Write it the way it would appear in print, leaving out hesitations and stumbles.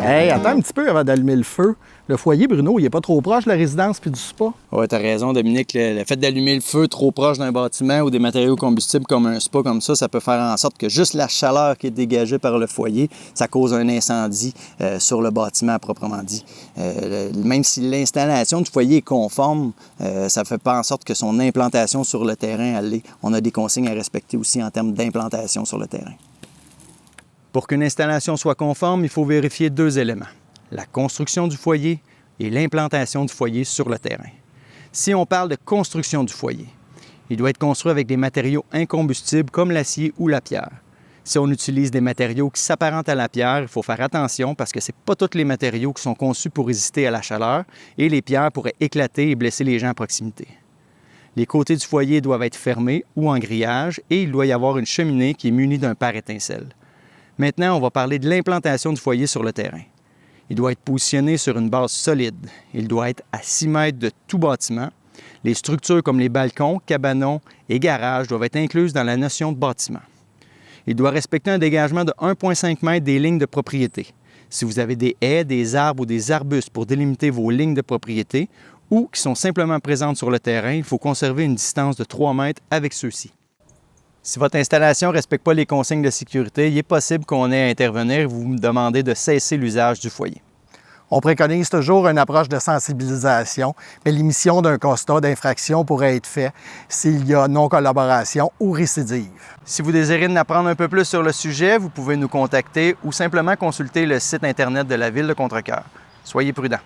Hey, attends un petit peu avant d'allumer le feu. Le foyer, Bruno, il est pas trop proche de la résidence puis du spa? Oui, tu as raison, Dominique. Le fait d'allumer le feu trop proche d'un bâtiment ou des matériaux combustibles comme un spa comme ça peut faire en sorte que juste la chaleur qui est dégagée par le foyer, ça cause un incendie sur le bâtiment à proprement dit. Même si l'installation du foyer est conforme, ça ne fait pas en sorte que son implantation sur le terrain, elle l'est. On a des consignes à respecter aussi en termes d'implantation sur le terrain. Pour qu'une installation soit conforme, il faut vérifier 2 éléments: la construction du foyer et l'implantation du foyer sur le terrain. Si on parle de construction du foyer, il doit être construit avec des matériaux incombustibles comme l'acier ou la pierre. Si on utilise des matériaux qui s'apparentent à la pierre, il faut faire attention parce que ce n'est pas tous les matériaux qui sont conçus pour résister à la chaleur et les pierres pourraient éclater et blesser les gens à proximité. Les côtés du foyer doivent être fermés ou en grillage et il doit y avoir une cheminée qui est munie d'un pare-étincelle. Maintenant, on va parler de l'implantation du foyer sur le terrain. Il doit être positionné sur une base solide. Il doit être à 6 mètres de tout bâtiment. Les structures comme les balcons, cabanons et garages doivent être incluses dans la notion de bâtiment. Il doit respecter un dégagement de 1,5 m des lignes de propriété. Si vous avez des haies, des arbres ou des arbustes pour délimiter vos lignes de propriété ou qui sont simplement présentes sur le terrain, il faut conserver une distance de 3 mètres avec ceux-ci. Si votre installation ne respecte pas les consignes de sécurité, il est possible qu'on ait à intervenir et vous demandez de cesser l'usage du foyer. On préconise toujours une approche de sensibilisation, mais l'émission d'un constat d'infraction pourrait être faite s'il y a non-collaboration ou récidive. Si vous désirez en apprendre un peu plus sur le sujet, vous pouvez nous contacter ou simplement consulter le site Internet de la Ville de Contrecœur. Soyez prudents.